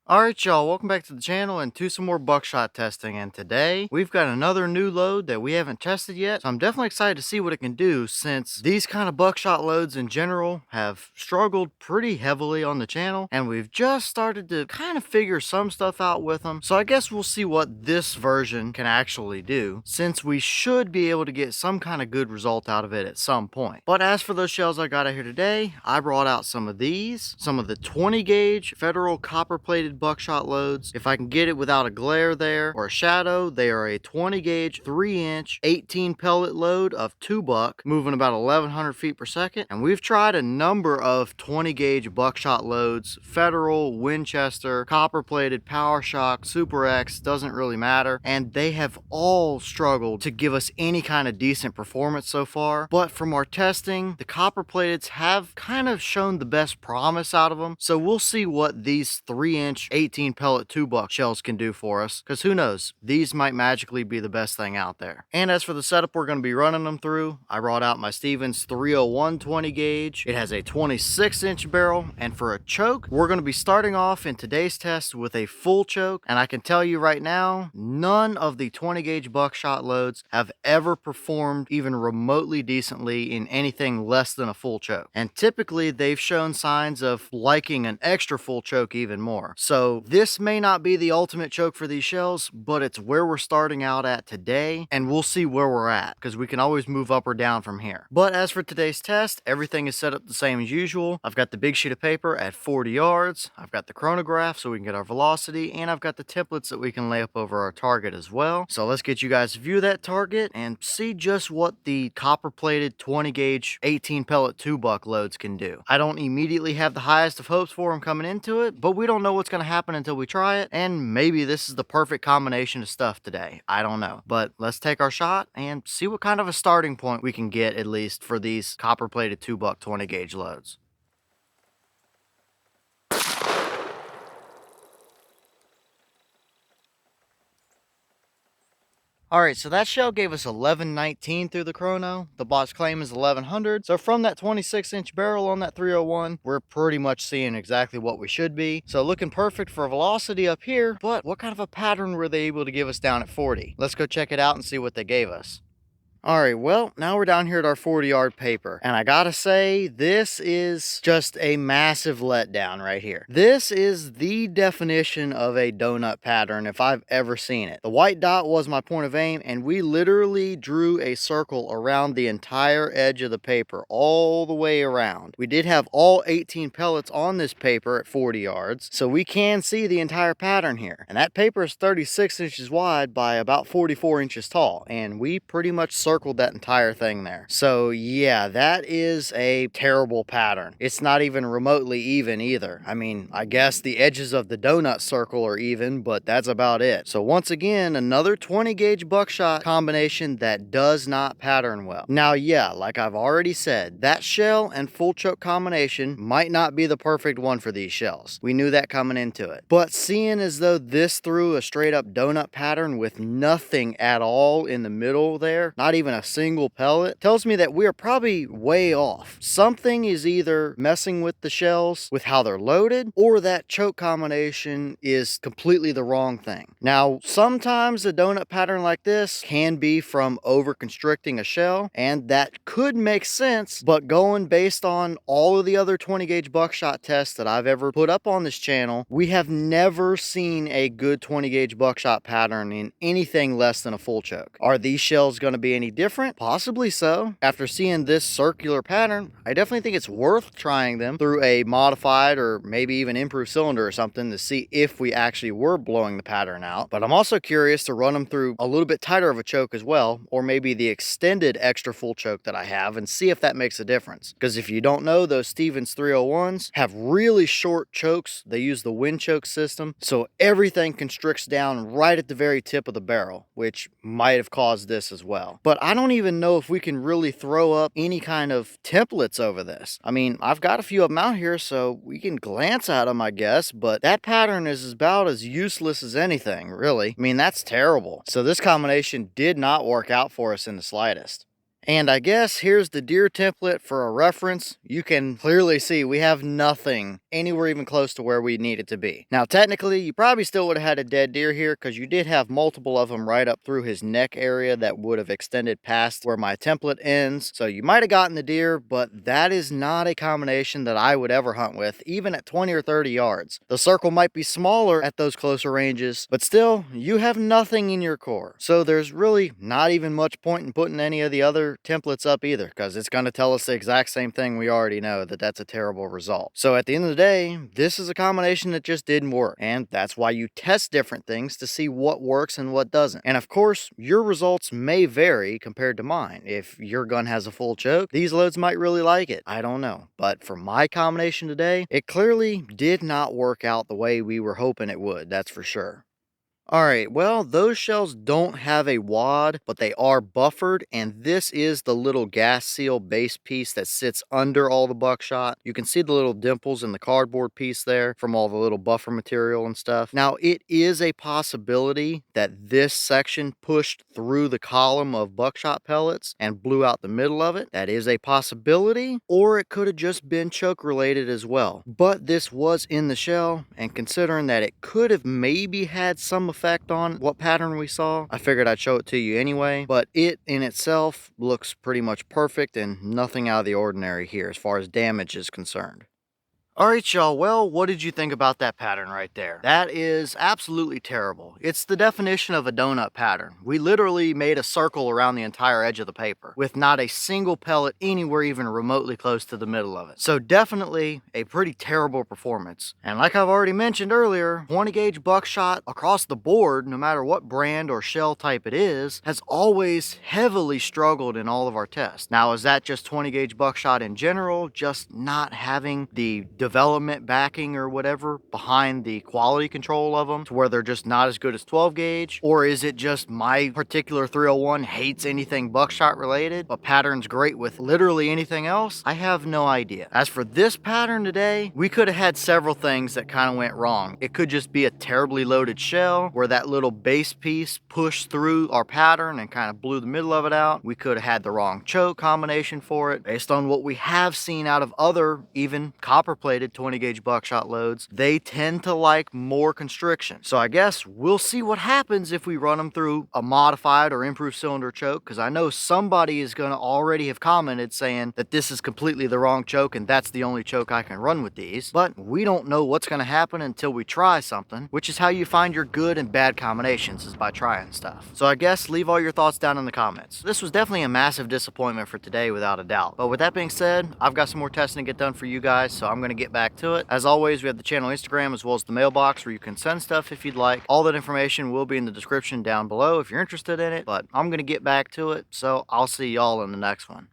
Alright y'all, welcome back to the channel and to some more buckshot testing, and today we've got another new load that we haven't tested yet, so I'm definitely excited to see what it can do since these kind of buckshot loads in general have struggled pretty heavily on the channel and we've just started to kind of figure some stuff out with them. So I guess we'll see what this version can actually do, since we should be able to get some kind of good result out of it at some point. But as for those shells I got out here today, I brought out some of these, some of the 20 gauge federal copper plated buckshot loads. If I can get it without a glare there or a shadow, they are a 20 gauge 3-inch 18 pellet load of 2 buck moving about 1100 feet per second. And we've tried a number of 20 gauge buckshot loads, federal, Winchester, copper plated, Power Shock, Super X, doesn't really matter, and they have all struggled to give us any kind of decent performance so far. But from our testing, the copper plateds have kind of shown the best promise out of them, so we'll see what these 3-inch 18 pellet 2 buck shells can do for us, because who knows, these might magically be the best thing out there. And as for the setup we're going to be running them through, I brought out my Stevens 301 20 gauge. It has a 26-inch barrel, and for a choke, we're going to be starting off in today's test with a full choke, and I can tell you right now, none of the 20 gauge buckshot loads have ever performed even remotely decently in anything less than a full choke. And typically they've shown signs of liking an extra full choke even more. So this may not be the ultimate choke for these shells, but it's where we're starting out at today, and we'll see where we're at, because we can always move up or down from here. But as for today's test, everything is set up the same as usual. I've got the big sheet of paper at 40 yards, I've got the chronograph so we can get our velocity, and I've got the templates that we can lay up over our target as well. So let's get you guys to view that target and see just what the copper plated 20 gauge 18 pellet 2 buck loads can do. I don't immediately have the highest of hopes for them coming into it, but we don't know what's going to happen until we try it, and maybe this is the perfect combination of stuff today. I don't know, but let's take our shot and see what kind of a starting point we can get, at least for these copper plated 2 buck 20 gauge loads. Alright, so that shell gave us 1119 through the chrono. The box claim is 1100. So from that 26-inch barrel on that 301, we're pretty much seeing exactly what we should be. So looking perfect for velocity up here, but what kind of a pattern were they able to give us down at 40? Let's go check it out and see what they gave us. Alright, well, now we're down here at our 40-yard paper, and I gotta say, this is just a massive letdown right here. This is the definition of a donut pattern if I've ever seen it. The white dot was my point of aim, and we literally drew a circle around the entire edge of the paper, all the way around. We did have all 18 pellets on this paper at 40 yards, so we can see the entire pattern here. And that paper is 36 inches wide by about 44 inches tall, and we pretty much circled that entire thing there. So yeah, that is a terrible pattern. It's not even remotely even either. I mean, I guess the edges of the donut circle are even, but that's about it. So once again, another 20 gauge buckshot combination that does not pattern well. Now yeah, like I've already said, that shell and full choke combination might not be the perfect one for these shells. We knew that coming into it. But seeing as though this threw a straight up donut pattern with nothing at all in the middle there, not even a single pellet, tells me that we are probably way off. Something is either messing with the shells with how they're loaded, or that choke combination is completely the wrong thing. Now, sometimes a donut pattern like this can be from over constricting a shell, and that could make sense, but going based on all of the other 20 gauge buckshot tests that I've ever put up on this channel, we have never seen a good 20 gauge buckshot pattern in anything less than a full choke. Are these shells going to be any different? Possibly so. After seeing this circular pattern, I definitely think it's worth trying them through a modified or maybe even improved cylinder or something to see if we actually were blowing the pattern out. But I'm also curious to run them through a little bit tighter of a choke as well, or maybe the extended extra full choke that I have, and see if that makes a difference. Because if you don't know, those Stevens 301s have really short chokes. They use the wind choke system, so everything constricts down right at the very tip of the barrel, which might have caused this as well. But I don't even know if we can really throw up any kind of templates over this. I mean, I've got a few of them out here, so we can glance at them, I guess, but that pattern is about as useless as anything, really. I mean, that's terrible. So this combination did not work out for us in the slightest. And I guess here's the deer template for a reference. You can clearly see we have nothing anywhere even close to where we need it to be. Now, technically, you probably still would have had a dead deer here because you did have multiple of them right up through his neck area that would have extended past where my template ends. So you might have gotten the deer, but that is not a combination that I would ever hunt with, even at 20 or 30 yards. The circle might be smaller at those closer ranges, but still, you have nothing in your core. So there's really not even much point in putting any of the other templates up either, because it's going to tell us the exact same thing we already know, that that's a terrible result. So at the end of the day, this is a combination that just didn't work, and that's why you test different things to see what works and what doesn't. And of course, your results may vary compared to mine. If your gun has a full choke, these loads might really like it. I don't know. But for my combination today, it clearly did not work out the way we were hoping it would, that's for sure. Alright, well, those shells don't have a wad, but they are buffered, and this is the little gas seal base piece that sits under all the buckshot. You can see the little dimples in the cardboard piece there from all the little buffer material and stuff. Now, it is a possibility that this section pushed through the column of buckshot pellets and blew out the middle of it. That is a possibility, or it could have just been choke related as well. But this was in the shell, and considering that it could have maybe had some effect on what pattern we saw, I figured I'd show it to you anyway. But it in itself looks pretty much perfect and nothing out of the ordinary here as far as damage is concerned. Alright y'all, well, what did you think about that pattern right there? That is absolutely terrible. It's the definition of a donut pattern. We literally made a circle around the entire edge of the paper, with not a single pellet anywhere even remotely close to the middle of it. So definitely a pretty terrible performance. And like I've already mentioned earlier, 20 gauge buckshot across the board, no matter what brand or shell type it is, has always heavily struggled in all of our tests. Now, is that just 20 gauge buckshot in general, just not having the development backing or whatever behind the quality control of them to where they're just not as good as 12 gauge? Or is it just my particular 301 hates anything buckshot related, but pattern's great with literally anything else? I have no idea. As for this pattern today, we could have had several things that kind of went wrong. It could just be a terribly loaded shell where that little base piece pushed through our pattern and kind of blew the middle of it out. We could have had the wrong choke combination for it. Based on what we have seen out of other even copper plated 20 gauge buckshot loads, they tend to like more constriction. So I guess we'll see what happens if we run them through a modified or improved cylinder choke, because I know somebody is going to already have commented saying that this is completely the wrong choke and that's the only choke I can run with these. But we don't know what's going to happen until we try something, which is how you find your good and bad combinations, is by trying stuff. So I guess leave all your thoughts down in the comments. This was definitely a massive disappointment for today, without a doubt. But with that being said, I've got some more testing to get done for you guys, so I'm going to get back to it. As always, we have the channel Instagram as well as the mailbox where you can send stuff if you'd like. All that information will be in the description down below if you're interested in it, but I'm going to get back to it, so I'll see y'all in the next one.